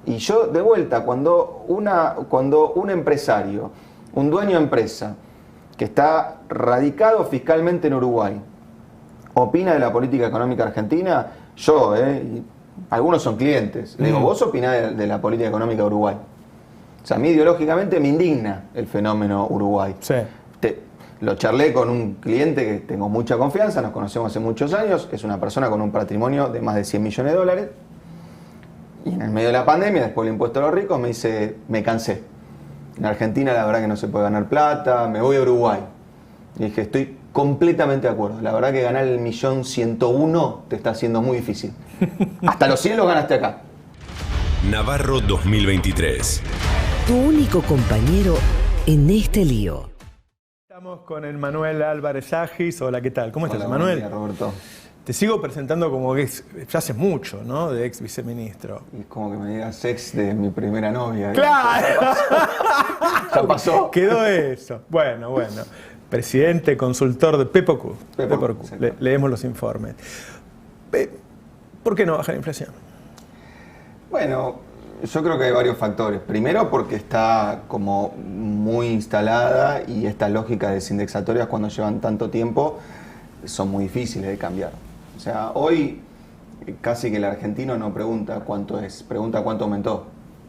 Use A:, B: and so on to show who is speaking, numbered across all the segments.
A: Y yo, de vuelta, cuando un empresario, un dueño de empresa, que está radicado fiscalmente en Uruguay, opina de la política económica argentina, yo, y algunos son clientes, le digo, vos opinás de la política económica de Uruguay. O sea, a mí ideológicamente me indigna el fenómeno Uruguay.
B: Sí.
A: Lo charlé con un cliente que tengo mucha confianza, nos conocemos hace muchos años, es una persona con un patrimonio de más de 100 millones de dólares, y en el medio de la pandemia, después del impuesto a los ricos, me dice, me cansé. En Argentina la verdad que no se puede ganar plata, me voy a Uruguay. Y dije, estoy completamente de acuerdo. La verdad que ganar el 1.101.000 te está haciendo muy difícil. Hasta los 100 lo ganaste acá.
C: Navarro 2023.
D: Tu único compañero en este lío.
B: Estamos con Emmanuel Álvarez Agis. Hola, ¿qué tal? ¿Cómo estás,
A: Hola,
B: Emmanuel?
A: buen día, Roberto.
B: Te sigo presentando como que ya hace mucho, ¿no? De ex viceministro.
A: Y es como que me digas ex de mi primera novia.
B: ¡Claro!
A: Ya pasó.
B: Quedó eso. Bueno. Presidente, consultor de Pepocu. Leemos los informes. ¿Por qué no baja la inflación?
A: Bueno, yo creo que hay varios factores. Primero porque está como muy instalada y estas lógicas desindexatorias cuando llevan tanto tiempo son muy difíciles de cambiar. O sea, hoy casi que el argentino no pregunta cuánto es, pregunta cuánto aumentó.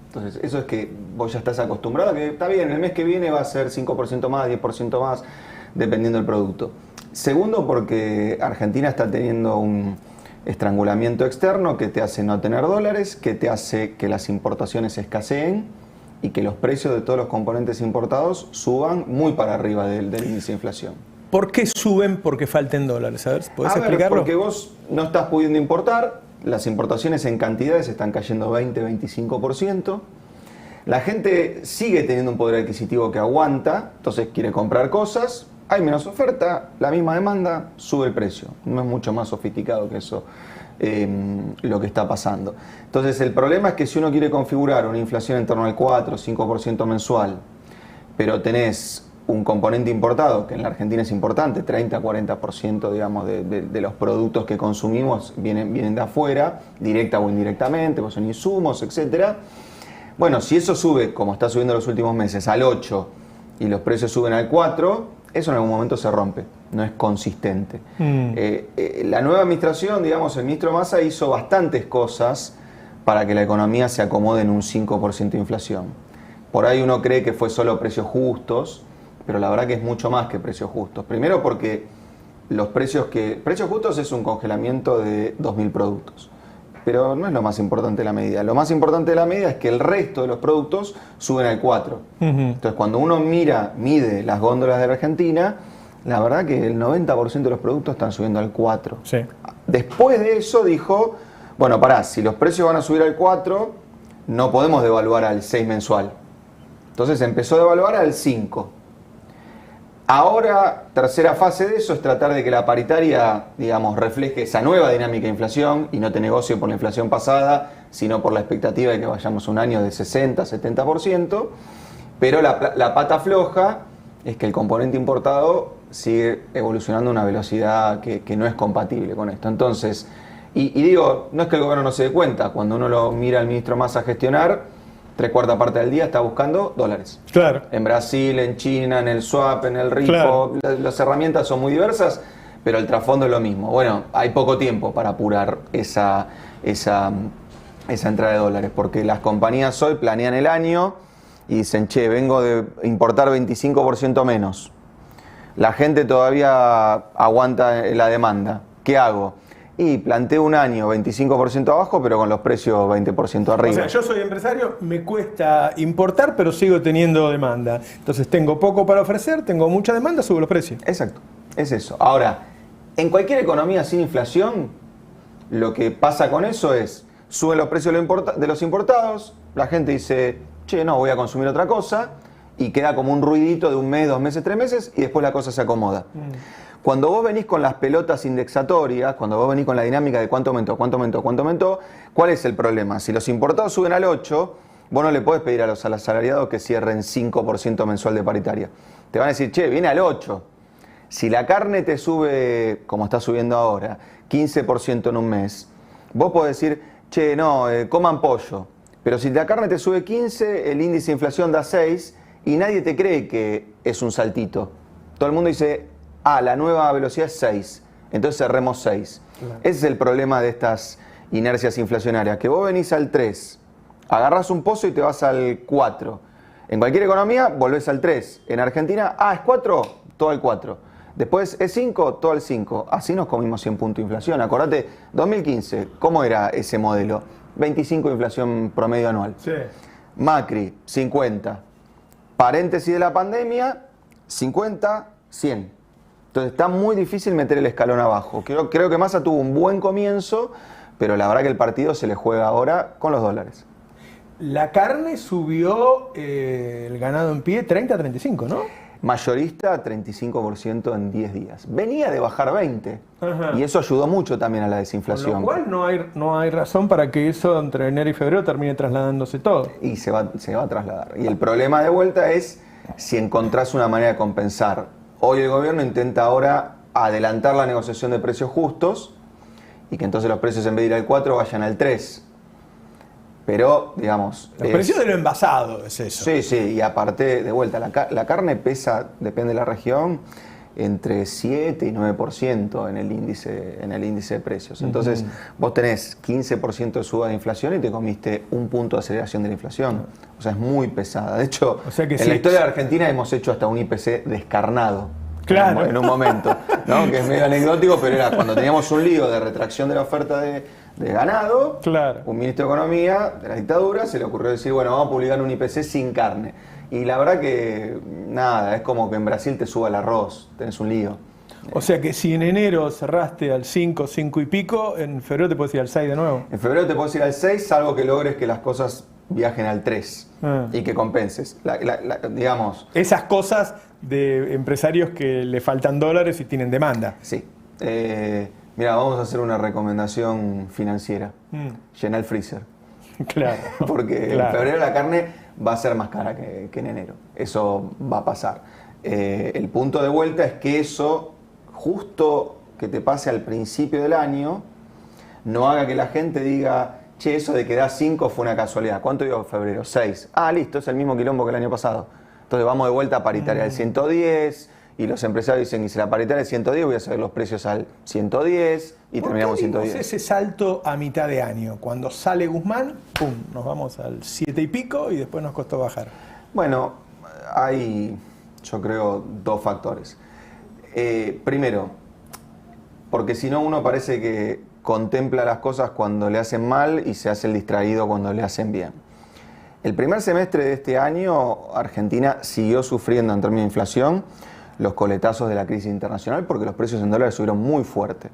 A: Entonces, eso es que vos ya estás acostumbrado a que está bien, el mes que viene va a ser 5% más, 10% más, dependiendo del producto. Segundo, porque Argentina está teniendo un estrangulamiento externo que te hace no tener dólares, que te hace que las importaciones escaseen y que los precios de todos los componentes importados suban muy para arriba del índice de inflación.
B: ¿Por qué suben? Porque falten dólares. A ver, ¿podés explicarlo?
A: Porque vos no estás pudiendo importar, las importaciones en cantidades están cayendo 20-25%, la gente sigue teniendo un poder adquisitivo que aguanta, entonces quiere comprar cosas, hay menos oferta, la misma demanda, sube el precio. No es mucho más sofisticado que eso lo que está pasando. Entonces el problema es que si uno quiere configurar una inflación en torno al 4 o 5% mensual, pero tenés un componente importado, que en la Argentina es importante, 30-40% digamos de los productos que consumimos vienen de afuera, directa o indirectamente, pues son insumos, etcétera. Bueno, si eso sube, como está subiendo en los últimos meses, al 8 y los precios suben al 4, eso en algún momento se rompe, no es consistente. La nueva administración, digamos, el ministro Massa hizo bastantes cosas para que la economía se acomode en un 5% de inflación. Por ahí uno cree que fue solo precios justos, pero la verdad que es mucho más que precios justos. Primero porque precios justos es un congelamiento de 2.000 productos. Pero no es lo más importante de la medida. Lo más importante de la medida es que el resto de los productos suben al 4. Entonces, cuando uno mide las góndolas de la Argentina, la verdad que el 90% de los productos están subiendo al 4.
B: Sí.
A: Después de eso dijo, bueno, si los precios van a subir al 4, no podemos devaluar al 6 mensual. Entonces empezó a devaluar al 5. Ahora, tercera fase de eso es tratar de que la paritaria, digamos, refleje esa nueva dinámica de inflación y no te negocie por la inflación pasada, sino por la expectativa de que vayamos un año de 60-70%. Pero la pata floja es que el componente importado sigue evolucionando a una velocidad que no es compatible con esto. Entonces, y digo, no es que el gobierno no se dé cuenta, cuando uno lo mira al ministro Massa gestionar, 3/4 parte del día está buscando dólares. Claro. En Brasil, en China, en el swap, en el repo. Claro. Las herramientas son muy diversas, pero el trasfondo es lo mismo. Bueno, hay poco tiempo para apurar esa entrada de dólares, porque las compañías hoy planean el año y dicen, che, vengo de importar 25% menos. La gente todavía aguanta la demanda. ¿Qué hago? Y planteo un año 25% abajo, pero con los precios 20% arriba.
B: O sea, yo soy empresario, me cuesta importar, pero sigo teniendo demanda. Entonces tengo poco para ofrecer, tengo mucha demanda, subo los precios.
A: Exacto, es eso. Ahora, en cualquier economía sin inflación, lo que pasa con eso es, suben los precios de los importados, la gente dice, che, no, voy a consumir otra cosa, y queda como un ruidito de un mes, 2 meses, 3 meses, y después la cosa se acomoda. Cuando vos venís con las pelotas indexatorias, cuando vos venís con la dinámica de cuánto aumentó, ¿cuál es el problema? Si los importados suben al 8, vos no le podés pedir a los asalariados que cierren 5% mensual de paritaria. Te van a decir, che, viene al 8. Si la carne te sube, como está subiendo ahora, 15% en un mes, vos podés decir, che, no, coman pollo. Pero si la carne te sube 15, el índice de inflación da 6 y nadie te cree que es un saltito. Todo el mundo dice, la nueva velocidad es 6, entonces cerremos 6. Claro. Ese es el problema de estas inercias inflacionarias, que vos venís al 3, agarrás un pozo y te vas al 4. En cualquier economía volvés al 3. En Argentina, es 4, todo al 4. Después es 5, todo al 5. Así nos comimos 100 puntos de inflación. Acordate, 2015, ¿cómo era ese modelo? 25 de inflación promedio anual. Sí. Macri, 50. Paréntesis de la pandemia, 50, 100. Entonces está muy difícil meter el escalón abajo. Creo que Massa tuvo un buen comienzo, pero la verdad que el partido se le juega ahora con los dólares.
B: La carne subió el ganado en pie 30 a 35, ¿no?
A: Mayorista 35% en 10 días. Venía de bajar 20.
B: Ajá.
A: Y eso ayudó mucho también a la desinflación.
B: Con lo cual no hay razón para que eso entre enero y febrero termine trasladándose todo.
A: Y se va a trasladar. Y el problema de vuelta es si encontrás una manera de compensar. Hoy el gobierno intenta ahora adelantar la negociación de precios justos y que entonces los precios en vez de ir al 4 vayan al 3. Pero, digamos...
B: Los precios de lo envasado es eso.
A: Sí, sí, y aparte, de vuelta, la carne pesa, depende de la región, entre 7 y 9% en el índice de precios. Entonces, vos tenés 15% de suba de inflación y te comiste un punto de aceleración de la inflación. O sea, es muy pesada. De hecho, en la historia de Argentina hemos hecho hasta un IPC descarnado.
B: Claro.
A: En un momento, ¿no? Que es medio anecdótico, pero era cuando teníamos un lío de retracción de la oferta de ganado,
B: claro.
A: Un ministro de Economía de la dictadura se le ocurrió decir, bueno, vamos a publicar un IPC sin carne. Y la verdad que nada, es como que en Brasil te suba el arroz, tenés un lío.
B: O sea que si en enero cerraste al 5, 5 y pico, en febrero te puedes ir al 6 de nuevo.
A: En febrero te puedes ir al 6, salvo que logres que las cosas viajen al 3 y que compenses. Digamos.
B: Esas cosas de empresarios que le faltan dólares y tienen demanda.
A: Sí. Mira, vamos a hacer una recomendación financiera. Llena el freezer.
B: Claro.
A: Porque en febrero la carne va a ser más cara que en enero. Eso va a pasar. El punto de vuelta es que eso, justo que te pase al principio del año, no haga que la gente diga, che, eso de que da 5 fue una casualidad. ¿Cuánto dio febrero? 6. Listo, es el mismo quilombo que el año pasado. Entonces vamos de vuelta a paritaria del 110. Y los empresarios dicen, y si la paritaria es 110, voy a subir los precios al 110 y terminamos 110.
B: Ese salto a mitad de año, cuando sale Guzmán, pum, nos vamos al 7 y pico y después nos costó bajar.
A: Bueno, hay, yo creo, 2 factores. Primero, porque si no uno parece que contempla las cosas cuando le hacen mal y se hace el distraído cuando le hacen bien. El primer semestre de este año, Argentina siguió sufriendo en términos de inflación los coletazos de la crisis internacional porque los precios en dólares subieron muy fuerte.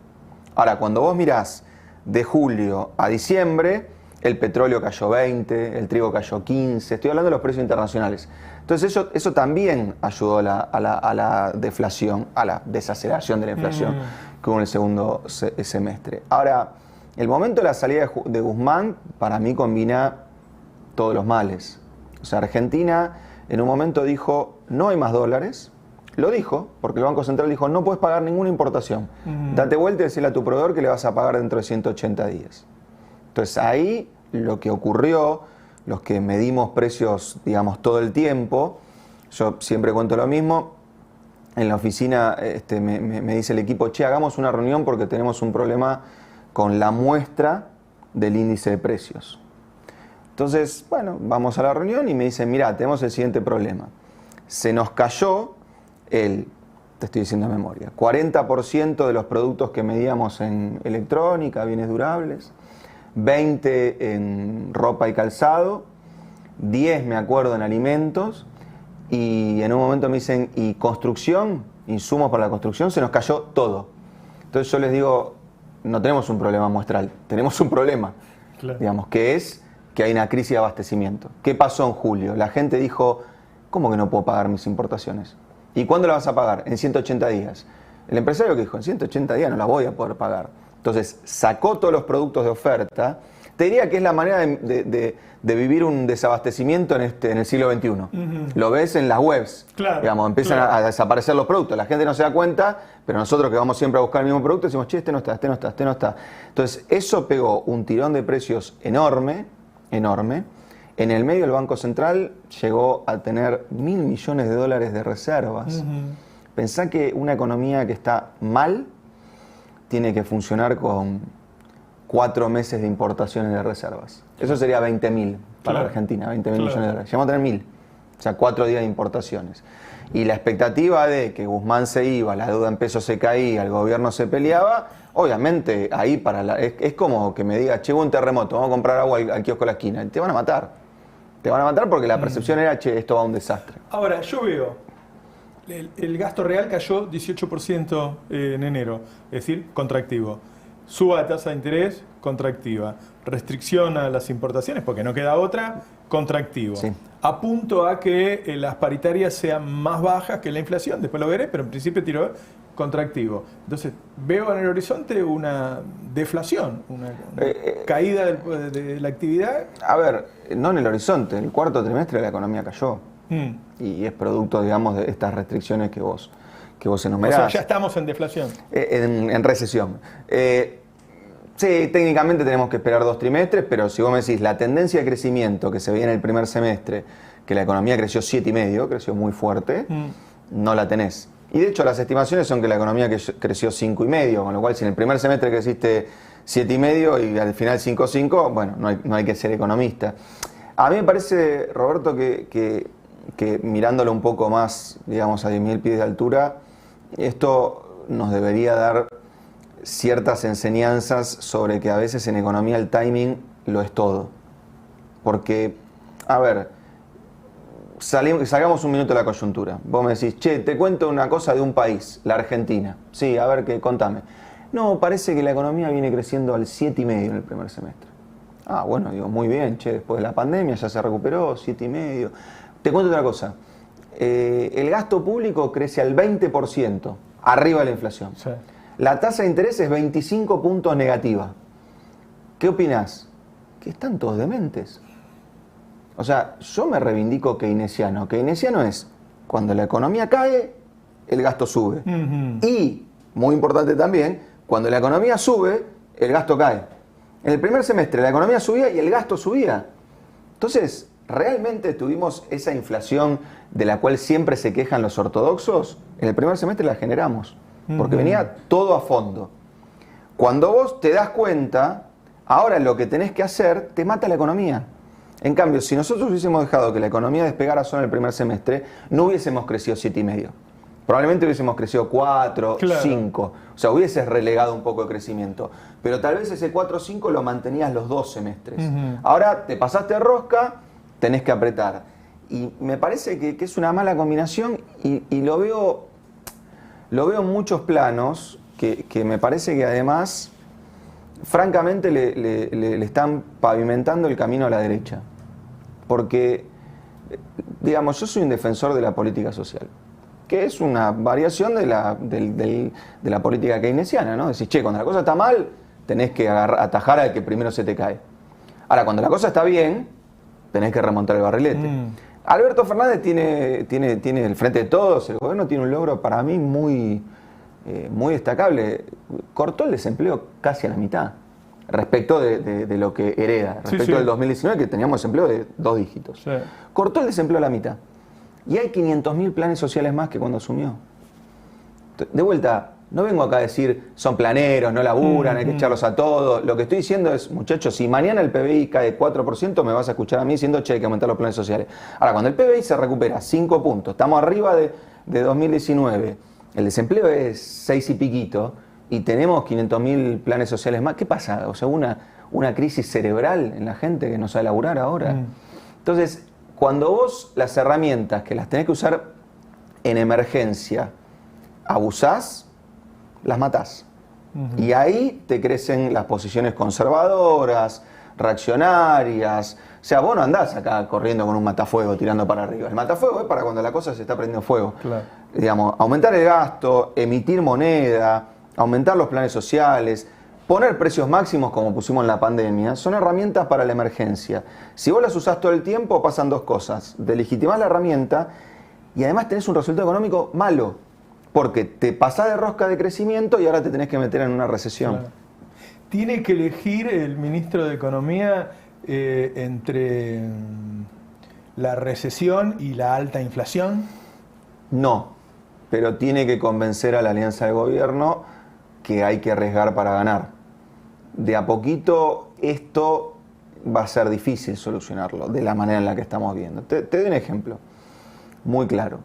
A: Ahora, cuando vos mirás de julio a diciembre, el petróleo cayó 20, el trigo cayó 15, estoy hablando de los precios internacionales. Entonces eso también ayudó a la deflación, a la desaceleración de la inflación que hubo en el segundo semestre. Ahora, el momento de la salida de Guzmán, para mí combina todos los males. O sea, Argentina en un momento dijo, no hay más dólares. Lo dijo, porque el Banco Central dijo, no puedes pagar ninguna importación. Date vuelta y decirle a tu proveedor que le vas a pagar dentro de 180 días. Entonces ahí lo que ocurrió, los que medimos precios, digamos, todo el tiempo, yo siempre cuento lo mismo, en la oficina me dice el equipo, che, hagamos una reunión porque tenemos un problema con la muestra del índice de precios. Entonces, bueno, vamos a la reunión y me dicen, mirá, tenemos el siguiente problema. Se nos cayó te estoy diciendo de memoria, 40% de los productos que medíamos en electrónica, bienes durables, 20% en ropa y calzado, 10% me acuerdo en alimentos, y en un momento me dicen, y construcción, insumos para la construcción, se nos cayó todo. Entonces yo les digo, no tenemos un problema muestral, tenemos un problema, claro. Digamos, que es que hay una crisis de abastecimiento. ¿Qué pasó en julio? La gente dijo, ¿cómo que no puedo pagar mis importaciones? ¿Y cuándo la vas a pagar? En 180 días. El empresario que dijo, en 180 días no la voy a poder pagar. Entonces, sacó todos los productos de oferta. Te diría que es la manera de vivir un desabastecimiento en el siglo XXI. Lo ves en las webs. Claro, digamos, empiezan a desaparecer los productos. La gente no se da cuenta, pero nosotros que vamos siempre a buscar el mismo producto decimos, che, este no está, este no está, este no está. Entonces, eso pegó un tirón de precios enorme, enorme. En el medio el Banco Central llegó a tener $1.000 millones de reservas. Pensá que una economía que está mal tiene que funcionar con 4 meses de importaciones de reservas. Eso sería 20.000 para Argentina, 20.000 millones de dólares. Llegamos a tener 1.000, o sea, 4 días de importaciones. Y la expectativa de que Guzmán se iba, la deuda en pesos se caía, el gobierno se peleaba, obviamente ahí es como que me diga, che, hubo un terremoto, vamos a comprar agua al kiosco de la esquina. Te van a matar. Te van a matar porque la percepción era, che, esto va a un desastre.
B: Ahora, yo veo, el gasto real cayó 18% en enero, es decir, contractivo. Suba la tasa de interés, contractiva. Restricción a las importaciones, porque no queda otra, contractivo.
A: Sí.
B: Apunto a que las paritarias sean más bajas que la inflación, después lo veré, pero en principio tiro contractivo. Entonces, veo en el horizonte una deflación, una caída de la actividad.
A: A ver, no en el horizonte, en el cuarto trimestre la economía cayó. Y es producto, digamos, de estas restricciones que vos enumerás.
B: O sea, ya estamos en deflación.
A: En recesión. Sí, técnicamente tenemos que esperar 2 trimestres, pero si vos me decís la tendencia de crecimiento que se veía en el primer semestre, que la economía creció 7,5, creció muy fuerte, no la tenés. Y de hecho las estimaciones son que la economía creció 5,5, con lo cual si en el primer semestre creciste 7,5 y al final 5,5, bueno, no hay que ser economista. A mí me parece, Roberto, que mirándolo un poco más, digamos, a 10.000 pies de altura, esto nos debería dar ciertas enseñanzas sobre que a veces en economía el timing lo es todo. Porque, a ver, salgamos un minuto de la coyuntura. Vos me decís, che, te cuento una cosa de un país, la Argentina. Sí, a ver, contame. No, parece que la economía viene creciendo al 7,5 en el primer semestre. Ah, bueno, digo, muy bien, che, después de la pandemia ya se recuperó, 7,5. Te cuento otra cosa. El gasto público crece al 20%, arriba de la inflación. Sí. La tasa de interés es 25 puntos negativa. ¿Qué opinás? Que están todos dementes. O sea, yo me reivindico keynesiano. Keynesiano es cuando la economía cae, el gasto sube. Y, muy importante también, cuando la economía sube, el gasto cae. En el primer semestre la economía subía y el gasto subía. Entonces, ¿realmente tuvimos esa inflación de la cual siempre se quejan los ortodoxos? En el primer semestre la generamos. Porque venía todo a fondo. Cuando vos te das cuenta, ahora lo que tenés que hacer te mata la economía. En cambio, si nosotros hubiésemos dejado que la economía despegara solo en el primer semestre, no hubiésemos crecido 7,5. Probablemente hubiésemos crecido 4, claro. 5. O sea, hubieses relegado un poco de crecimiento. Pero tal vez ese 4 o 5 lo mantenías los 2 semestres. Ahora te pasaste de rosca, tenés que apretar. Y me parece que es una mala combinación y lo veo en muchos planos que me parece que además, francamente, le están pavimentando el camino a la derecha. Porque, digamos, yo soy un defensor de la política social, que es una variación de la política keynesiana, ¿no? Decís, che, cuando la cosa está mal, tenés que atajar al que primero se te cae. Ahora, cuando la cosa está bien, tenés que remontar el barrilete. Alberto Fernández tiene el frente de todos, el gobierno tiene un logro para mí muy destacable. Cortó el desempleo casi a la mitad, respecto de lo que hereda, respecto del 2019 que teníamos desempleo de 2 dígitos. Sí. Cortó el desempleo a la mitad. Y hay 500.000 planes sociales más que cuando asumió. De vuelta, no vengo acá a decir son planeros, no laburan, hay que echarlos a todos. Lo que estoy diciendo es, muchachos, si mañana el PBI cae 4%, me vas a escuchar a mí diciendo, che, hay que aumentar los planes sociales. Ahora, cuando el PBI se recupera 5 puntos, estamos arriba de 2019, el desempleo es 6 y piquito, y tenemos 500.000 planes sociales más, ¿qué pasa? O sea, una crisis cerebral en la gente que no sabe laburar ahora. Entonces, cuando vos las herramientas que las tenés que usar en emergencia abusás, las matás. Y ahí te crecen las posiciones conservadoras, reaccionarias. O sea, vos no andás acá corriendo con un matafuego tirando para arriba. El matafuego es para cuando la cosa se está prendiendo fuego. Claro. Digamos, aumentar el gasto, emitir moneda, aumentar los planes sociales, poner precios máximos como pusimos en la pandemia, son herramientas para la emergencia. Si vos las usás todo el tiempo, pasan 2 cosas. Delegitimás la herramienta y además tenés un resultado económico malo, porque te pasás de rosca de crecimiento y ahora te tenés que meter en una recesión.
B: Claro. Tiene que elegir el ministro de Economía entre la recesión y la alta inflación?
A: No, pero tiene que convencer a la alianza de gobierno que hay que arriesgar para ganar. De a poquito esto va a ser difícil solucionarlo de la manera en la que estamos viendo. Te doy un ejemplo muy claro.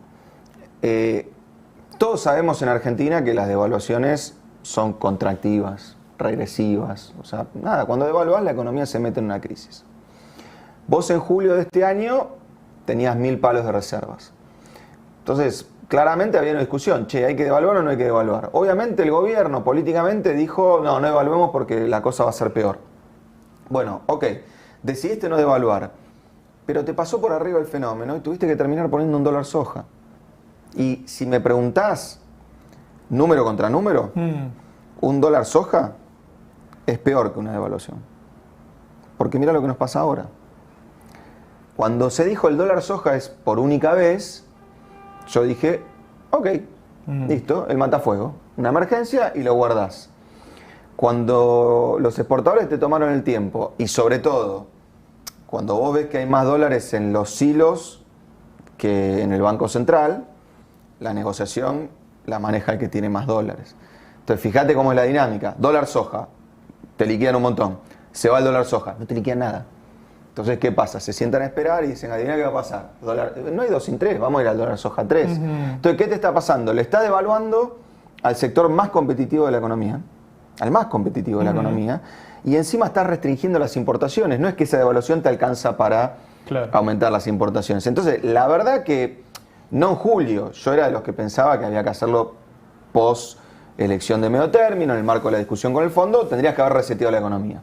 A: Todos sabemos en Argentina que las devaluaciones son contractivas, regresivas. O sea, nada, cuando devaluás la economía se mete en una crisis. Vos en julio de este año tenías 1000 palos de reservas. Entonces, claramente había una discusión, che, ¿hay que devaluar o no hay que devaluar? Obviamente el gobierno políticamente dijo, no devaluemos porque la cosa va a ser peor. Bueno, ok, decidiste no devaluar, pero te pasó por arriba el fenómeno y tuviste que terminar poniendo un dólar soja. Y si me preguntás, número contra número, un dólar soja es peor que una devaluación. Porque mira lo que nos pasa ahora. Cuando se dijo el dólar soja es por única vez, yo dije, ok, listo, el matafuego, una emergencia y lo guardás. Cuando los exportadores te tomaron el tiempo y sobre todo, cuando vos ves que hay más dólares en los silos que en el Banco Central, la negociación la maneja el que tiene más dólares. Entonces fíjate cómo es la dinámica, dólar soja, te liquidan un montón, se va el dólar soja, no te liquidan nada. Entonces, ¿qué pasa? Se sientan a esperar y dicen, adivina qué va a pasar. No hay 2 sin 3, vamos a ir al dólar soja 3. Entonces, ¿qué te está pasando? Le está devaluando al sector más competitivo de la economía, al más competitivo de la economía, y encima estás restringiendo las importaciones. No es que esa devaluación te alcanza para aumentar las importaciones. Entonces, la verdad que no en julio, yo era de los que pensaba que había que hacerlo post elección de medio término, en el marco de la discusión con el fondo, tendrías que haber reseteado la economía.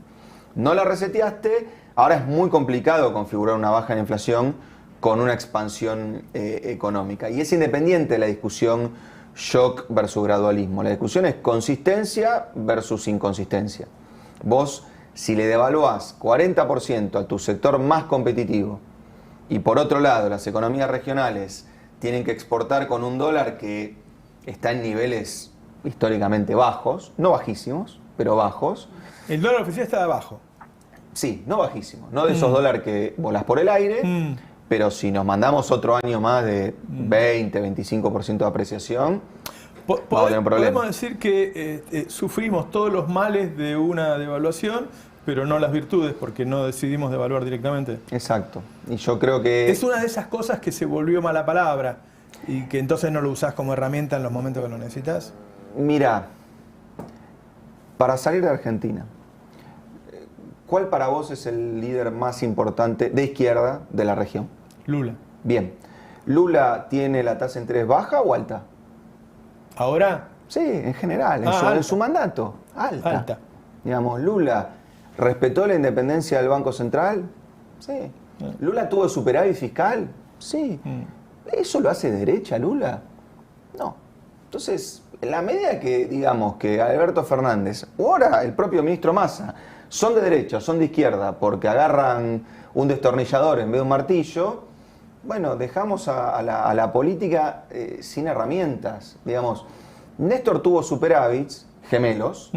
A: No la reseteaste. Ahora es muy complicado configurar una baja en inflación con una expansión económica. Y es independiente de la discusión shock versus gradualismo. La discusión es consistencia versus inconsistencia. Vos, si le devaluás 40% a tu sector más competitivo y por otro lado las economías regionales tienen que exportar con un dólar que está en niveles históricamente bajos, no bajísimos, pero bajos.
B: El dólar oficial está abajo.
A: Sí, no bajísimo, no de esos dólares que volás por el aire, pero si nos mandamos otro año más de 20-25% de apreciación, vamos a tener un problema.
B: Podemos decir que sufrimos todos los males de una devaluación, pero no las virtudes, porque no decidimos devaluar directamente.
A: Exacto, y yo creo que...
B: Es una de esas cosas que se volvió mala palabra y que entonces no lo usás como herramienta en los momentos que lo necesitas.
A: Mira, para salir de Argentina, ¿cuál para vos es el líder más importante de izquierda de la región?
B: Lula.
A: Bien. ¿Lula tiene la tasa de interés baja o alta?
B: ¿Ahora?
A: Sí, en general, en su mandato. Alta. Digamos, ¿Lula respetó la independencia del Banco Central? Sí. ¿Lula tuvo superávit fiscal? Sí. ¿Eso lo hace derecha Lula? No. Entonces, en la medida que, digamos, que Alberto Fernández, o ahora el propio ministro Massa, son de derecha, son de izquierda, porque agarran un destornillador en vez de un martillo, bueno, dejamos a la política sin herramientas. Digamos, Néstor tuvo superávits gemelos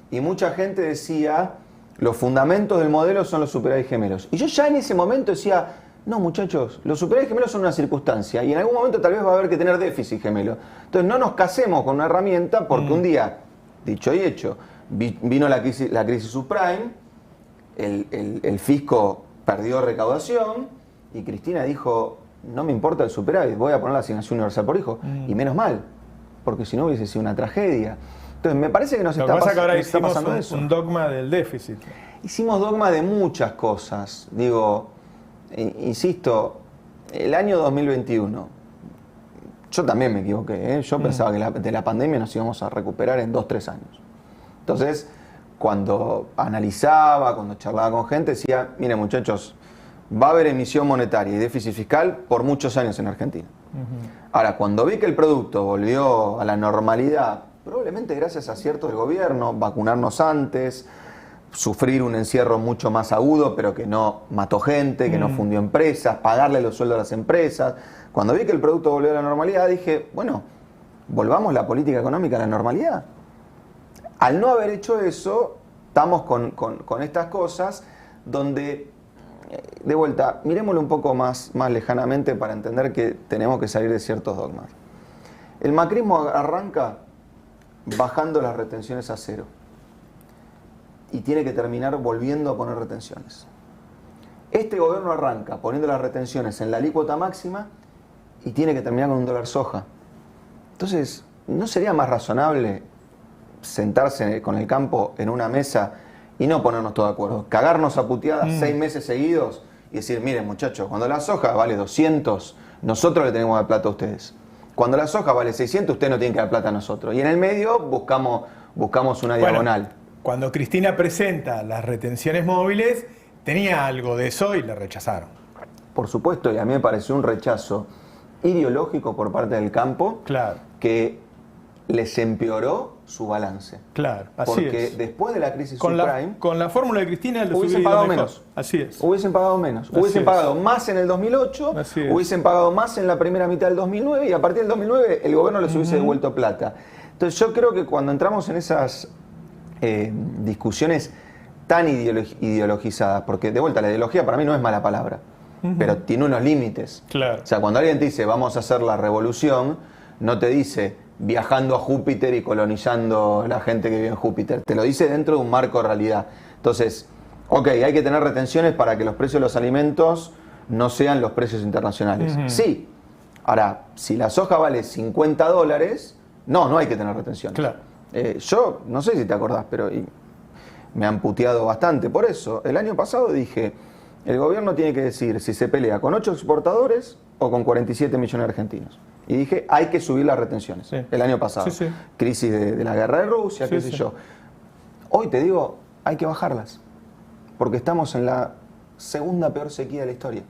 A: y mucha gente decía, los fundamentos del modelo son los superávits gemelos. Y yo ya en ese momento decía, no muchachos, los superávits gemelos son una circunstancia y en algún momento tal vez va a haber que tener déficit gemelo. Entonces no nos casemos con una herramienta porque un día, dicho y hecho, vino la crisis subprime, el fisco perdió recaudación y Cristina dijo, no me importa el superávit, voy a poner la asignación universal por hijo. Y menos mal, porque si no hubiese sido una tragedia. Entonces me parece que nos está pasando eso.
B: Un dogma del déficit.
A: Hicimos dogma de muchas cosas. Digo, insisto, el año 2021, yo también me equivoqué, yo pensaba que de la pandemia nos íbamos a recuperar en 2-3 años. Entonces, cuando analizaba, cuando charlaba con gente, decía, miren muchachos, va a haber emisión monetaria y déficit fiscal por muchos años en Argentina. Ahora, cuando vi que el producto volvió a la normalidad, probablemente gracias a aciertos del gobierno, vacunarnos antes, sufrir un encierro mucho más agudo, pero que no mató gente, que no fundió empresas, pagarle los sueldos a las empresas. Cuando vi que el producto volvió a la normalidad, dije, bueno, volvamos la política económica a la normalidad. Al no haber hecho eso, estamos con estas cosas donde de vuelta, miremoslo un poco más lejanamente para entender que tenemos que salir de ciertos dogmas. El macrismo arranca bajando las retenciones a cero y tiene que terminar volviendo a poner retenciones. Este gobierno arranca poniendo las retenciones en la alícuota máxima y tiene que terminar con un dólar soja. Entonces, ¿no sería más razonable sentarse con el campo en una mesa y no ponernos todos de acuerdo? Cagarnos a puteadas 6 meses seguidos y decir, miren muchachos, cuando la soja vale 200, nosotros le tenemos que dar plata a ustedes. Cuando la soja vale 600, ustedes no tienen que dar plata a nosotros. Y en el medio buscamos una diagonal.
B: Cuando Cristina presenta las retenciones móviles, tenía algo de eso y le rechazaron.
A: Por supuesto, y a mí me pareció un rechazo ideológico por parte del campo,
B: Claro.
A: que les empeoró su balance.
B: Claro, así
A: Porque
B: es.
A: después de la crisis
B: Con
A: subprime,
B: la fórmula de Cristina le
A: hubiesen
B: hubiera
A: pagado
B: ido mejor.
A: menos.
B: Así es.
A: Hubiesen pagado menos.
B: Así
A: Hubiesen
B: es.
A: pagado más en el 2008,
B: Así es.
A: hubiesen pagado más en la primera mitad del 2009 y a partir del 2009 el gobierno les hubiese devuelto plata. Entonces yo creo que cuando entramos en esas discusiones tan ideologizadas, porque de vuelta la ideología para mí no es mala palabra, pero tiene unos límites.
B: Claro.
A: O sea, cuando alguien te dice vamos a hacer la revolución, no te dice viajando a Júpiter y colonizando la gente que vive en Júpiter. Te lo dice dentro de un marco de realidad. Entonces, ok, hay que tener retenciones para que los precios de los alimentos no sean los precios internacionales. Sí. Ahora, si la soja vale $50, no hay que tener retenciones.
B: Claro.
A: Yo, no sé si te acordás, pero me han puteado bastante por eso. El año pasado dije, el gobierno tiene que decir si se pelea con 8 exportadores o con 47 millones de argentinos. Y dije, hay que subir las retenciones.
B: Sí.
A: El año pasado.
B: Sí, sí.
A: Crisis de la guerra de Rusia,
B: Sí,
A: qué sé
B: sí.
A: yo. Hoy te digo, hay que bajarlas. Porque estamos en la segunda peor sequía de la historia.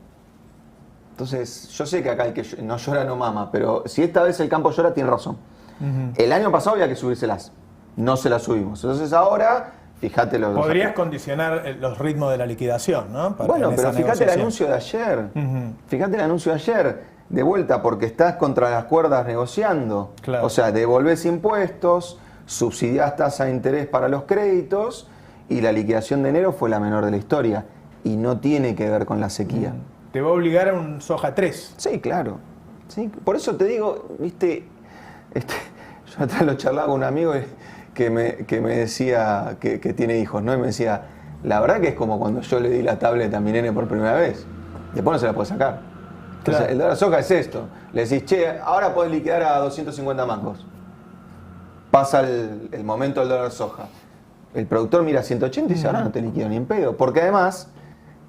A: Entonces, yo sé que acá hay que no llora, no mama, pero si esta vez el campo llora, tiene razón. El año pasado había que subírselas. No se las subimos. Entonces ahora, fíjate lo
B: Podrías condicionar los ritmos de la liquidación, ¿no?
A: Bueno,
B: en
A: pero
B: esa
A: fíjate el
B: negociación.
A: anuncio de ayer. Fíjate el anuncio de ayer. De vuelta, porque estás contra las cuerdas negociando.
B: Claro.
A: O sea, devolvés impuestos, subsidiás tasa de interés para los créditos y la liquidación de enero fue la menor de la historia. Y no tiene que ver con la sequía.
B: Te va a obligar a un soja 3.
A: Sí, claro. Sí, por eso te digo, viste, yo atrás lo charlaba con un amigo que me decía que tiene hijos, ¿no? Y me decía, la verdad que es como cuando yo le di la tablet a mi nene por primera vez. Después no se la puede sacar. Entonces,
B: Claro.
A: el dólar soja es esto. Le decís, che, ahora podés liquidar a 250 mangos. Pasa el momento del dólar soja. El productor mira 180 y dice, ahora no te liquido ni en pedo. Porque además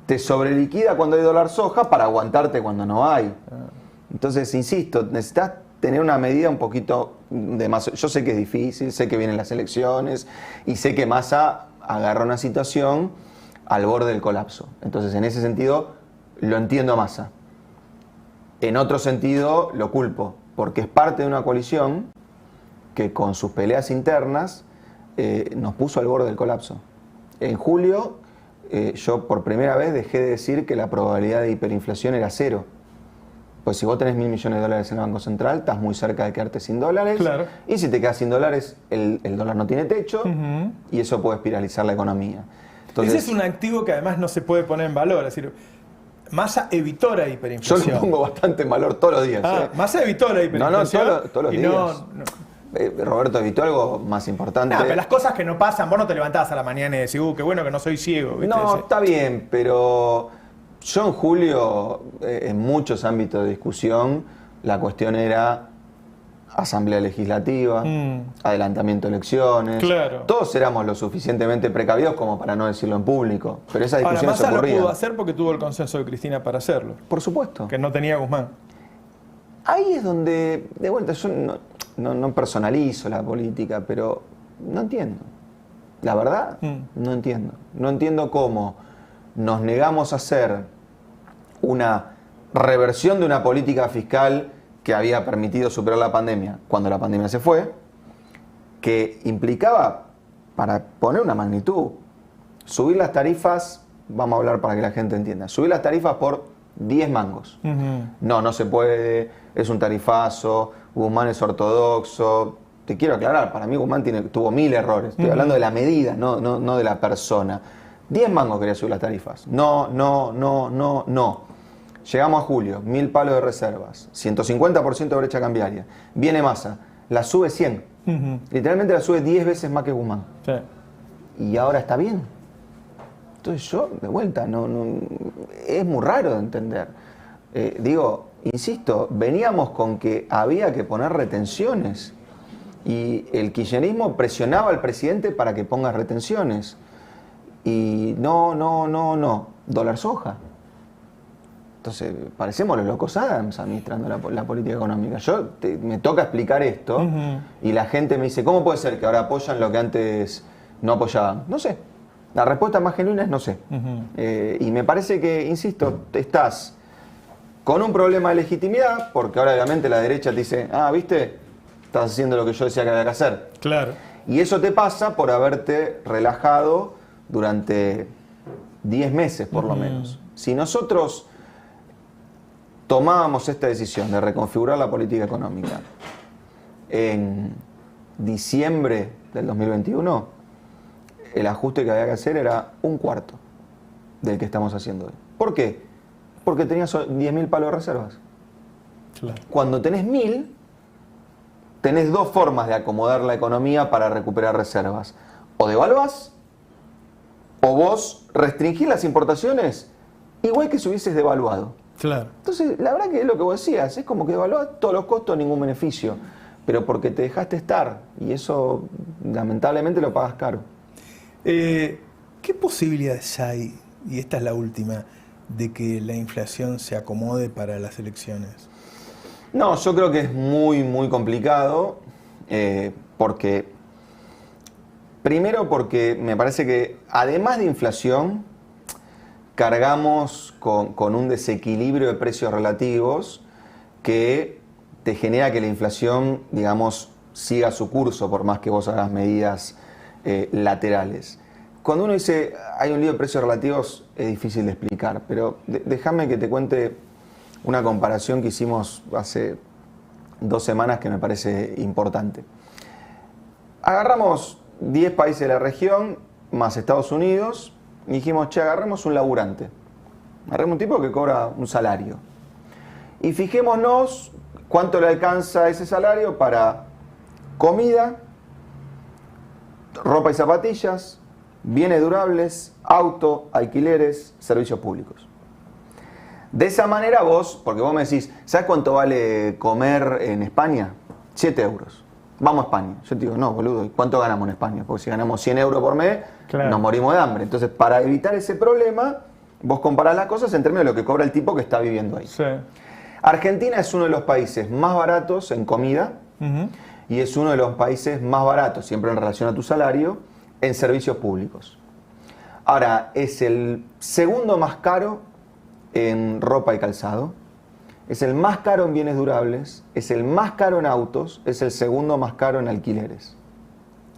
A: te sobreliquida cuando hay dólar soja para aguantarte cuando no hay. Entonces, insisto, necesitas tener una medida un poquito de más. Yo sé que es difícil, sé que vienen las elecciones y sé que Massa agarra una situación al borde del colapso. Entonces, en ese sentido, lo entiendo a Massa. En otro sentido, lo culpo, porque es parte de una coalición que con sus peleas internas nos puso al borde del colapso. En julio, yo por primera vez dejé de decir que la probabilidad de hiperinflación era 0. Pues si vos tenés $1.000 millones en el Banco Central, estás muy cerca de quedarte sin dólares.
B: Claro.
A: Y si te quedas sin dólares, el dólar no tiene techo y eso puede espiralizar la economía. Entonces,
B: Ese es un activo que además no se puede poner en valor. Es decir, Massa evitó la
A: yo
B: hiperinflación.
A: lo pongo bastante en valor todos los días.
B: Massa evitó la hiperinflación.
A: todos los
B: y
A: días. Roberto evitó algo más importante.
B: No, pero las cosas que no pasan, vos no te levantás a la mañana y decís, qué bueno que no soy ciego. ¿viste?
A: No,
B: Ese-
A: está bien, pero yo en julio, en muchos ámbitos de discusión, la cuestión era asamblea legislativa, adelantamiento de elecciones.
B: Claro.
A: Todos éramos lo suficientemente precavidos como para no decirlo en público, pero esa
B: Ahora,
A: discusión se
B: Massa lo
A: ocurría.
B: pudo hacer porque tuvo el consenso de Cristina para hacerlo,
A: Por supuesto.
B: que no tenía Guzmán.
A: Ahí es donde, de vuelta, yo no personalizo la política, pero no entiendo. La verdad, no entiendo. No entiendo cómo nos negamos a hacer una reversión de una política fiscal que había permitido superar la pandemia cuando la pandemia se fue, que implicaba, para poner una magnitud, subir las tarifas, vamos a hablar para que la gente entienda, subir las tarifas por 10 mangos. No se puede, es un tarifazo, Guzmán es ortodoxo. Te quiero aclarar, para mí Guzmán tuvo 1000 errores. Estoy hablando de la medida, no de la persona. 10 mangos quería subir las tarifas. No. Llegamos a julio, 1000 palos de reservas, 150% de brecha cambiaria. Viene Massa, la sube 100. Literalmente la sube 10 veces más que Guzmán.
B: Sí.
A: Y ahora está bien. Entonces yo, de vuelta, es muy raro de entender. Insisto, veníamos con que había que poner retenciones. Y el kirchnerismo presionaba al presidente para que ponga retenciones. Y no, dólar soja. Entonces, parecemos los locos Adams administrando la política económica. Me toca explicar esto y la gente me dice, ¿cómo puede ser que ahora apoyan lo que antes no apoyaban? No sé. La respuesta más genuina es no sé. Y me parece que, insisto, estás con un problema de legitimidad, porque ahora obviamente la derecha te dice, ¿viste? Estás haciendo lo que yo decía que había que hacer.
B: Claro.
A: Y eso te pasa por haberte relajado durante 10 meses, por lo menos. Si nosotros tomábamos esta decisión de reconfigurar la política económica en diciembre del 2021, el ajuste que había que hacer era un cuarto del que estamos haciendo hoy. ¿Por qué? Porque tenías 10.000 palos de reservas.
B: Claro.
A: Cuando tenés 1.000, tenés dos formas de acomodar la economía para recuperar reservas. O devaluás, o vos restringís las importaciones igual que si hubieses devaluado.
B: Claro.
A: Entonces, la verdad que es lo que vos decías, es como que devaluás todos los costos, ningún beneficio. Pero porque te dejaste estar, y eso lamentablemente lo pagas caro.
B: ¿Qué posibilidades hay, y esta es la última, de que la inflación se acomode para las elecciones?
A: No, yo creo que es muy, muy complicado, primero porque me parece que además de inflación, cargamos con un desequilibrio de precios relativos que te genera que la inflación, digamos, siga su curso por más que vos hagas medidas laterales. Cuando uno dice hay un lío de precios relativos es difícil de explicar, pero déjame que te cuente una comparación que hicimos hace 2 semanas que me parece importante. Agarramos 10 países de la región más Estados Unidos y dijimos, agarremos un laburante. Agarremos un tipo que cobra un salario. Y fijémonos cuánto le alcanza ese salario para comida, ropa y zapatillas, bienes durables, auto, alquileres, servicios públicos. De esa manera vos, porque vos me decís, ¿sabes cuánto vale comer en España? 7 euros. Vamos a España. Yo te digo, no, boludo, ¿y cuánto ganamos en España? Porque si ganamos 100 euros por mes,
B: claro,
A: nos morimos de hambre. Entonces, para evitar ese problema, vos comparás las cosas en términos de lo que cobra el tipo que está viviendo ahí.
B: Sí.
A: Argentina es uno de los países más baratos en comida y es uno de los países más baratos, siempre en relación a tu salario, en servicios públicos. Ahora, es el segundo más caro en ropa y calzado, es el más caro en bienes durables, es el más caro en autos, es el segundo más caro en alquileres.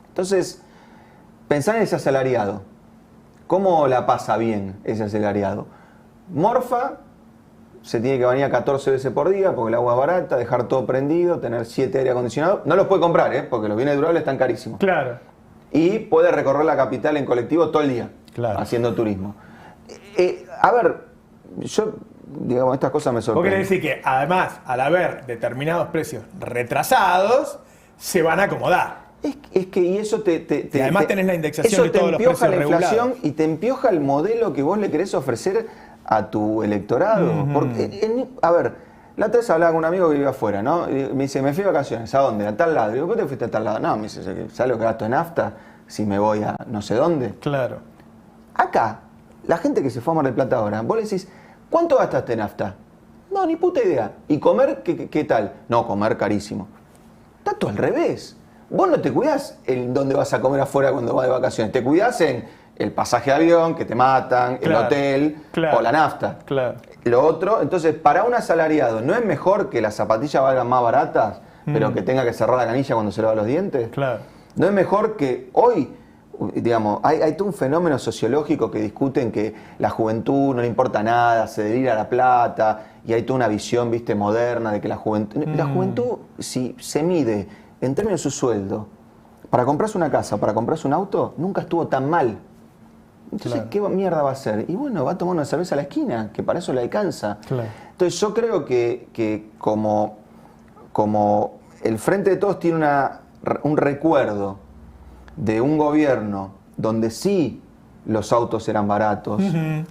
A: Entonces, pensá en ese asalariado. ¿Cómo la pasa bien ese asalariado? Morfa se tiene que bañar 14 veces por día porque el agua es barata, dejar todo prendido, tener 7 aire acondicionados. No los puede comprar, porque los bienes durables están carísimos.
B: Claro.
A: Y puede recorrer la capital en colectivo todo el día, claro, haciendo turismo. A ver, yo, digamos, estas cosas me sorprenden.
B: Vos querés decir que, además, al haber determinados precios retrasados, se van a acomodar.
A: Es que y eso
B: y además tenés la indexación de todos los precios
A: la inflación
B: regulados.
A: Y te empioja el modelo que vos le querés ofrecer a tu electorado. Porque, a ver, la otra vez hablaba con un amigo que vive afuera, ¿no? Y me dice, me fui de vacaciones, ¿a dónde? A tal lado. Y digo, ¿por qué te fuiste a tal lado? No, me dice, ¿sabes lo que gasto en nafta si me voy a no sé dónde?
B: Claro.
A: Acá, la gente que se fue a Mar del Plata ahora, vos le decís, ¿cuánto gastaste en nafta? No, ni puta idea. ¿Y comer qué tal? No, comer carísimo. Está todo al revés. Vos no te cuidás en dónde vas a comer afuera cuando vas de vacaciones. Te cuidás en el pasaje de avión, que te matan, claro, el hotel, claro, o la nafta.
B: Claro.
A: Lo otro, entonces, para un asalariado, ¿no es mejor que las zapatillas valgan más baratas, pero que tenga que cerrar la canilla cuando se lava los dientes?
B: Claro.
A: ¿No es mejor que hoy, digamos, hay todo un fenómeno sociológico que discuten que la juventud no le importa nada, se delira la plata, y hay toda una visión, viste, moderna de que la juventud, si se mide en términos de su sueldo, para comprarse una casa, para comprarse un auto, nunca estuvo tan mal. Entonces,
B: Claro.
A: ¿qué mierda va a hacer? Y bueno, va a tomar una cerveza a la esquina, que para eso le alcanza.
B: Claro.
A: Entonces, yo creo que como el Frente de Todos tiene un recuerdo de un gobierno donde sí los autos eran baratos,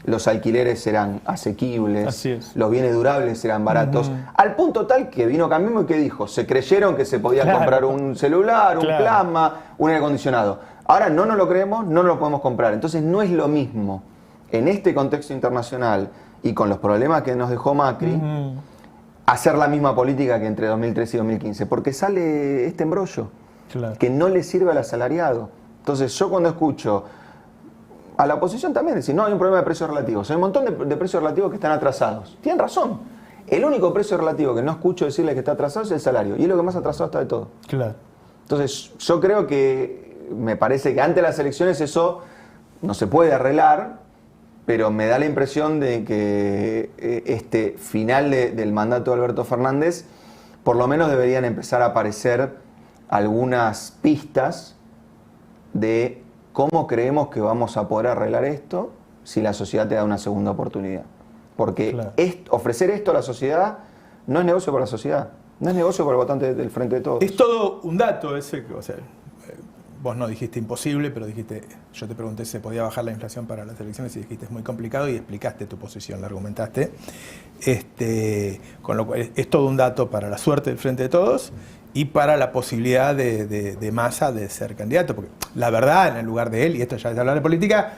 A: los alquileres eran asequibles,
B: Así es.
A: los bienes durables eran baratos, al punto tal que vino Cambiemos y que dijo, se creyeron que se podía
B: Claro.
A: comprar un celular, un
B: Claro.
A: plasma, un aire acondicionado. Ahora no nos lo creemos, no nos lo podemos comprar. Entonces no es lo mismo en este contexto internacional y con los problemas que nos dejó Macri, hacer la misma política que entre 2013 y 2015, porque sale este embrollo
B: Claro.
A: que no le sirve al asalariado. Entonces yo cuando escucho a la oposición también decir, no, hay un problema de precios relativos, hay un montón de precios relativos que están atrasados. Tienen razón. El único precio relativo que no escucho decirle que está atrasado es el salario, y es lo que más atrasado está de todo.
B: Claro.
A: Entonces yo creo que, me parece que antes de las elecciones eso no se puede arreglar, pero me da la impresión de que este final del mandato de Alberto Fernández, por lo menos deberían empezar a aparecer algunas pistas de cómo creemos que vamos a poder arreglar esto si la sociedad te da una segunda oportunidad. Porque
B: Claro.
A: ofrecer esto a la sociedad no es negocio para la sociedad, no es negocio para el votante del Frente de Todos.
B: Es todo un dato ese, o sea, vos no dijiste imposible, pero dijiste, yo te pregunté si se podía bajar la inflación para las elecciones y dijiste es muy complicado y explicaste tu posición, la argumentaste. Con lo cual es todo un dato para la suerte del Frente de Todos y para la posibilidad de Massa de ser candidato, porque la verdad, en el lugar de él, y esto ya es hablar de política,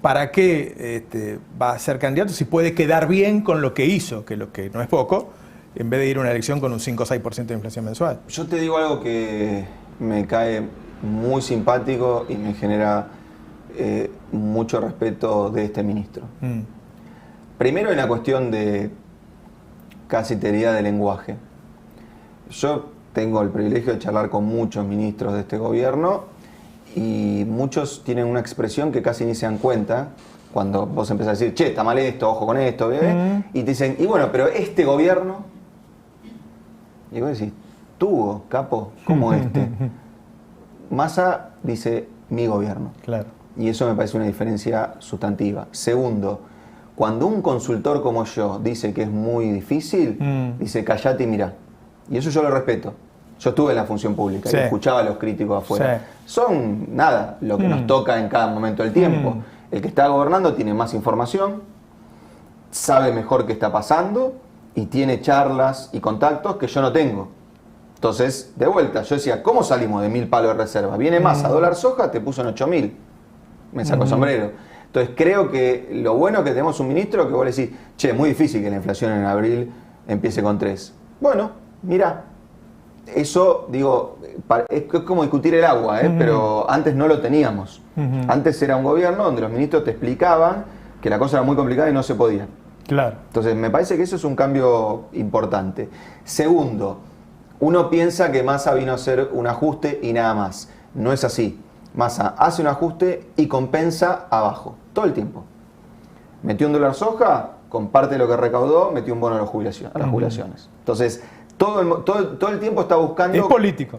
B: ¿para qué va a ser candidato si puede quedar bien con lo que hizo, que lo que no es poco, en vez de ir a una elección con un 5 o 6% de inflación mensual?
A: Yo te digo algo que me cae muy simpático y me genera mucho respeto de este ministro. Primero en la cuestión de cacetería de lenguaje. Yo tengo el privilegio de charlar con muchos ministros de este gobierno y muchos tienen una expresión que casi ni se dan cuenta cuando vos empezás a decir, che, está mal esto, ojo con esto, y te dicen, y bueno, pero este gobierno, y vos decís, tuvo, capo, ¿cómo este? Massa dice, mi gobierno.
B: Claro.
A: Y eso me parece una diferencia sustantiva. Segundo, cuando un consultor como yo dice que es muy difícil, dice, callate y mirá. Y eso yo lo respeto. Yo estuve en la función pública
B: Sí.
A: y escuchaba a los críticos afuera.
B: Sí.
A: Son, nada, lo que nos toca en cada momento del tiempo. El que está gobernando tiene más información, sabe mejor qué está pasando y tiene charlas y contactos que yo no tengo. Entonces, de vuelta, yo decía, ¿cómo salimos de 1000 palos de reserva? Viene más a dólar soja, te puso en 8000. Me sacó el sombrero. Entonces, creo que lo bueno que tenemos un ministro que vos le decís, che, es muy difícil que la inflación en abril empiece con 3. Bueno, mirá, eso, digo, es como discutir el agua, pero antes no lo teníamos. Antes era un gobierno donde los ministros te explicaban que la cosa era muy complicada y no se podía.
B: Claro.
A: Entonces, me parece que eso es un cambio importante. Segundo, uno piensa que Massa vino a hacer un ajuste y nada más. No es así. Massa hace un ajuste y compensa abajo, todo el tiempo. Metió un dólar soja, con parte de lo que recaudó, metió un bono a las jubilaciones. Entonces, todo el tiempo está buscando...
B: Es político.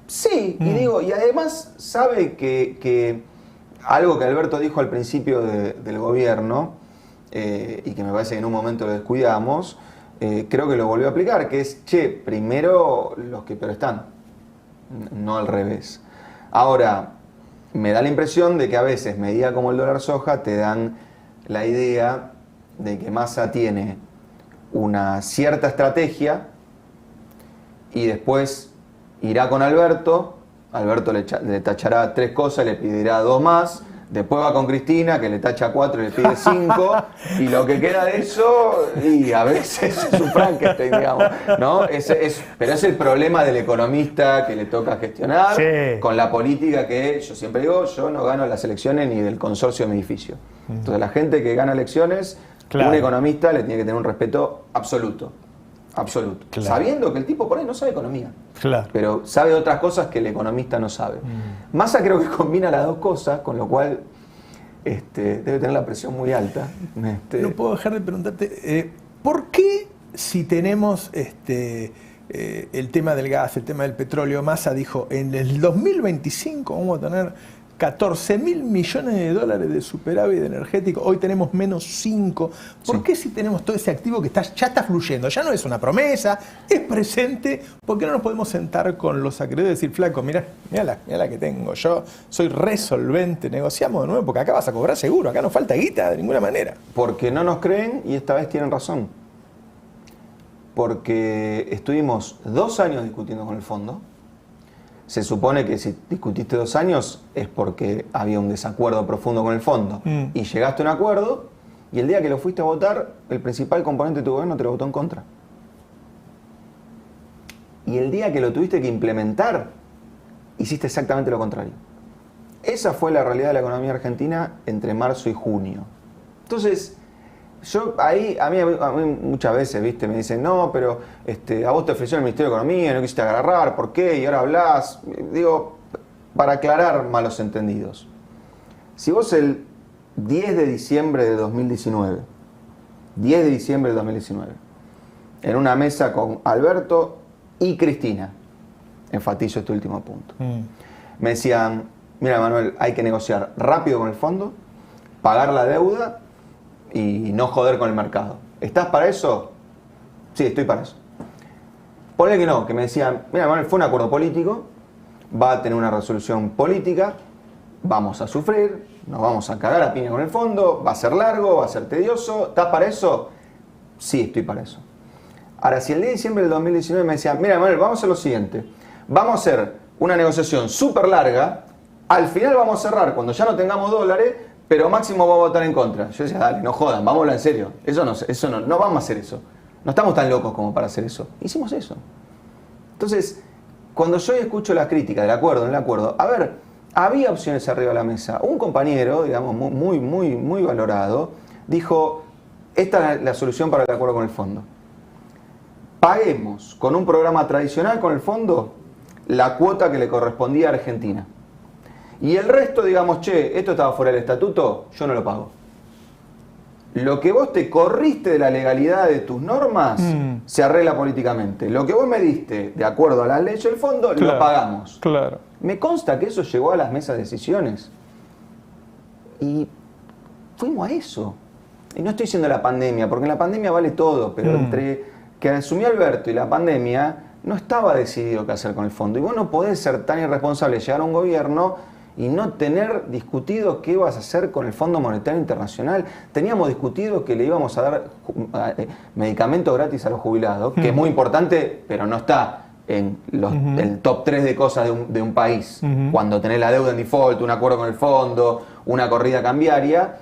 A: Sí, y digo, y además sabe que algo que Alberto dijo al principio del gobierno, y que me parece que en un momento lo descuidamos, creo que lo volvió a aplicar, que es, che, primero los que peor están, no al revés. Ahora, me da la impresión de que a veces medidas como el dólar soja te dan la idea de que Massa tiene una cierta estrategia y después irá con Alberto le tachará 3 cosas, le pedirá 2 más, después va con Cristina, que le tacha 4 y le pide 5, y lo que queda de eso, y a veces es un Frankenstein, digamos, ¿no? Pero es el problema del economista que le toca gestionar,
B: Sí.
A: con la política que, yo siempre digo, yo no gano las elecciones ni del consorcio de mi edificio. Entonces la gente que gana elecciones,
B: Claro.
A: un economista le tiene que tener un respeto absoluto. Absoluto.
B: Claro.
A: Sabiendo que el tipo por ahí no sabe economía.
B: Claro.
A: Pero sabe otras cosas que el economista no sabe. Massa creo que combina las dos cosas, con lo cual debe tener la presión muy alta.
B: No puedo dejar de preguntarte, ¿por qué si tenemos el tema del gas, el tema del petróleo, Massa dijo, en el 2025 vamos a tener 14.000 millones de dólares de superávit energético, hoy tenemos menos 5. ¿Por qué si tenemos todo ese activo que ya está fluyendo? Ya no es una promesa, es presente. ¿Por qué no nos podemos sentar con los acreedores y decir, flaco, mirá la que tengo, yo soy resolvente, negociamos de nuevo, porque acá vas a cobrar seguro, acá no falta guita de ninguna manera?
A: Porque no nos creen y esta vez tienen razón. Porque estuvimos 2 años discutiendo con el fondo. Se supone que si discutiste 2 años es porque había un desacuerdo profundo con el fondo. Y llegaste a un acuerdo y el día que lo fuiste a votar, el principal componente de tu gobierno te lo votó en contra. Y el día que lo tuviste que implementar, hiciste exactamente lo contrario. Esa fue la realidad de la economía argentina entre marzo y junio. Entonces, a mí muchas veces, ¿viste? Me dicen, no, pero a vos te ofreció el Ministerio de Economía, no quisiste agarrar, ¿por qué? Y ahora hablás. Digo, para aclarar malos entendidos. Si vos el 10 de diciembre de 2019, en una mesa con Alberto y Cristina, enfatizo este último punto, me decían, mira Manuel, hay que negociar rápido con el fondo, pagar la deuda y no joder con el mercado. ¿Estás para eso? Sí, estoy para eso. Ponle que no, que me decían, mira Manuel, fue un acuerdo político, va a tener una resolución política, vamos a sufrir, nos vamos a cagar a piña con el fondo, va a ser largo, va a ser tedioso. ¿Estás para eso? Sí, estoy para eso. Ahora, si el 10 de diciembre del 2019 me decían, mira Manuel, vamos a hacer lo siguiente, vamos a hacer una negociación súper larga, al final vamos a cerrar cuando ya no tengamos dólares, pero Máximo va a votar en contra. Yo decía, dale, no jodan, vamos a hablar en serio. No vamos a hacer eso. No estamos tan locos como para hacer eso. Hicimos eso. Entonces, cuando yo escucho las críticas del acuerdo, en el acuerdo, a ver, había opciones arriba de la mesa. Un compañero, digamos, muy valorado, dijo, esta es la solución para el acuerdo con el fondo. Paguemos con un programa tradicional con el fondo la cuota que le correspondía a Argentina. Y el resto, digamos, che, esto estaba fuera del estatuto, yo no lo pago. Lo que vos te corriste de la legalidad de tus normas, se arregla políticamente. Lo que vos me diste, de acuerdo a las leyes del fondo, claro, lo pagamos.
B: Claro.
A: Me consta que eso llegó a las mesas de decisiones. Y fuimos a eso. Y no estoy diciendo la pandemia, porque en la pandemia vale todo, pero entre que asumió Alberto y la pandemia, no estaba decidido qué hacer con el fondo. Y vos no podés ser tan irresponsable, llegar a un gobierno y no tener discutido qué vas a hacer con el Fondo Monetario Internacional. Teníamos discutido que le íbamos a dar medicamentos gratis a los jubilados, que es muy importante, pero no está en el top 3 de cosas de un país. Cuando tenés la deuda en default, un acuerdo con el fondo, una corrida cambiaria,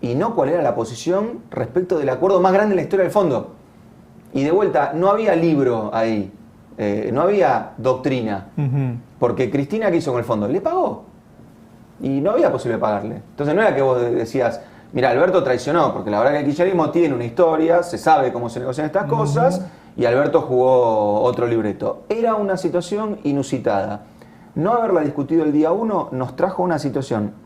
A: y no cuál era la posición respecto del acuerdo más grande en la historia del fondo. Y de vuelta, no había libro ahí, no había doctrina, porque Cristina, ¿qué hizo con el fondo? Le pagó. Y no había posible pagarle. Entonces no era que vos decías, mira, Alberto traicionó, porque la verdad que el kirchnerismo tiene una historia, se sabe cómo se negocian estas cosas, y Alberto jugó otro libreto. Era una situación inusitada. No haberla discutido el día 1 nos trajo una situación.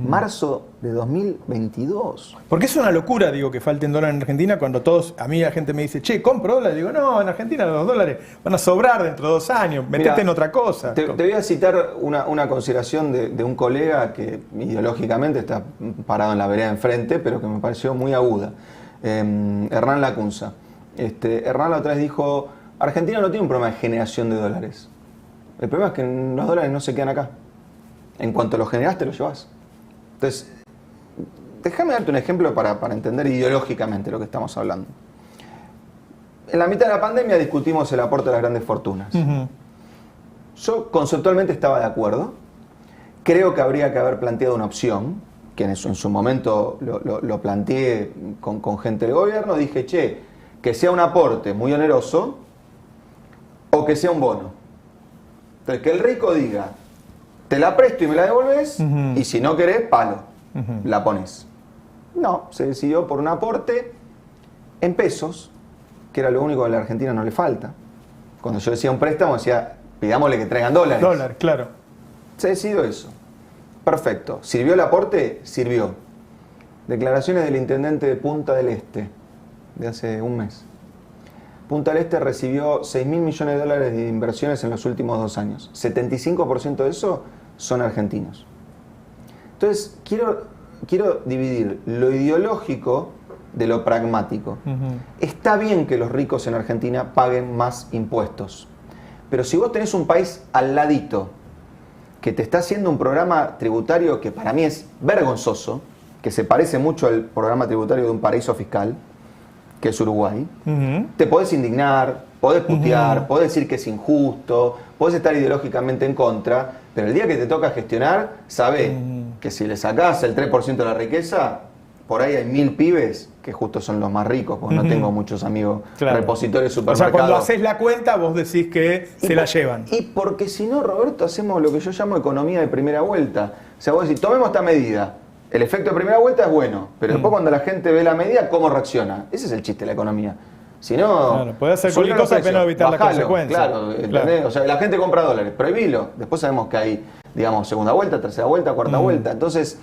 A: Marzo de 2022.
B: Porque es una locura, digo, que falten dólares en Argentina cuando a mí la gente me dice, che, ¿compro dólares? Digo, no, en Argentina los dólares van a sobrar dentro de 2 años, metete en otra cosa.
A: Te voy a citar una consideración de un colega que ideológicamente está parado en la vereda enfrente, pero que me pareció muy aguda. Hernán Lacunza. Hernán la otra vez dijo, Argentina no tiene un problema de generación de dólares. El problema es que los dólares no se quedan acá. En cuanto los generás, te los llevas. Entonces, déjame darte un ejemplo para entender ideológicamente lo que estamos hablando. En la mitad de la pandemia discutimos el aporte de las grandes fortunas. Yo conceptualmente estaba de acuerdo. Creo que habría que haber planteado una opción, que en su momento lo planteé con gente del gobierno. Dije, che, que sea un aporte muy oneroso o que sea un bono. Entonces, que el rico diga, te la presto y me la devolves, y si no querés, palo, la pones. No, se decidió por un aporte en pesos, que era lo único que a la Argentina no le falta. Cuando yo decía un préstamo, decía, pidámosle que traigan dólares.
B: Dólar, claro.
A: Se decidió eso. Perfecto. ¿Sirvió el aporte? Sirvió. Declaraciones del intendente de Punta del Este, de hace un mes. Punta del Este recibió 6.000 millones de dólares de inversiones en los últimos 2 años. 75% de eso son argentinos. Entonces, quiero dividir lo ideológico de lo pragmático. Está bien que los ricos en Argentina paguen más impuestos, pero si vos tenés un país al ladito que te está haciendo un programa tributario que para mí es vergonzoso, que se parece mucho al programa tributario de un paraíso fiscal, que es Uruguay, te podés indignar, podés putear, podés decir que es injusto, podés estar ideológicamente en contra, pero el día que te toca gestionar, sabés que si le sacás el 3% de la riqueza, por ahí hay 1000 pibes que justo son los más ricos, porque no tengo muchos amigos repositores de supermercados.
B: O sea, cuando haces la cuenta, vos decís que se la llevan.
A: Y porque si no, Roberto, hacemos lo que yo llamo economía de primera vuelta. O sea, vos decís, tomemos esta medida. El efecto de primera vuelta es bueno, pero después cuando la gente ve la medida, ¿cómo reacciona? Ese es el chiste de la economía. Si no,
B: claro, puede hacer cualquier cosa pero evitar las consecuencias.
A: Claro, ¿entendés? O sea, la gente compra dólares, prohibilo. Después sabemos que hay, digamos, segunda vuelta, tercera vuelta, cuarta vuelta. Entonces,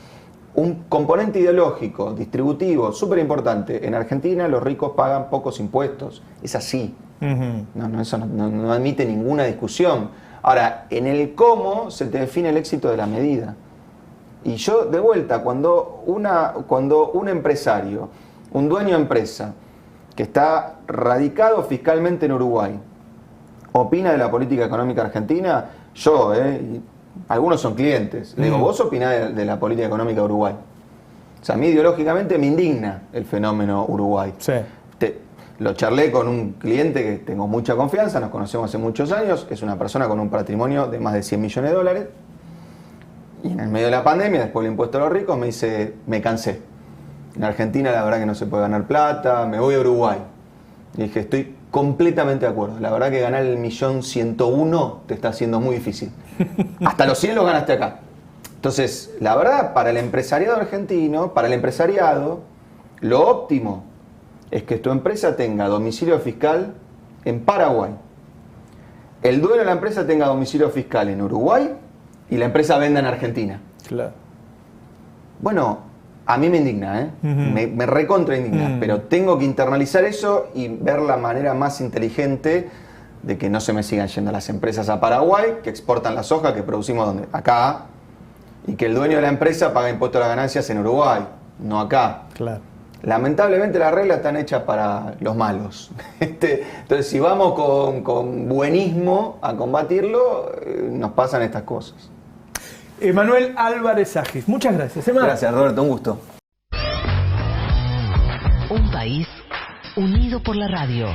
A: un componente ideológico, distributivo, súper importante. En Argentina los ricos pagan pocos impuestos. Es así. Eso no admite ninguna discusión. Ahora, en el cómo se te define el éxito de la medida. Y yo, de vuelta, cuando un empresario, un dueño de empresa, que está radicado fiscalmente en Uruguay, opina de la política económica argentina, yo, algunos son clientes, le digo, vos opinás de la política económica de Uruguay. O sea, a mí ideológicamente me indigna el fenómeno Uruguay.
B: Sí.
A: Lo charlé con un cliente que tengo mucha confianza, nos conocemos hace muchos años, es una persona con un patrimonio de más de 100 millones de dólares, y en el medio de la pandemia, después del impuesto a los ricos, me dice, me cansé. En Argentina la verdad que no se puede ganar plata, me voy a Uruguay. Y dije, estoy completamente de acuerdo. La verdad que ganar el 1.101.000 te está haciendo muy difícil. Hasta los 100 los ganaste acá. Entonces, la verdad, para el empresariado argentino, para el empresariado, lo óptimo es que tu empresa tenga domicilio fiscal en Paraguay. El dueño de la empresa tenga domicilio fiscal en Uruguay y la empresa venda en Argentina.
B: Claro.
A: Bueno, a mí me indigna, me recontra indigna, pero tengo que internalizar eso y ver la manera más inteligente de que no se me sigan yendo las empresas a Paraguay, que exportan la soja que producimos donde, acá, y que el dueño de la empresa paga impuesto a las ganancias en Uruguay, no acá.
B: Claro.
A: Lamentablemente las reglas están hechas para los malos. Entonces, si vamos con buenismo a combatirlo, nos pasan estas cosas.
B: Emanuel Álvarez Agis, muchas gracias.
A: Gracias, Roberto, un gusto.
D: Un país unido por la radio.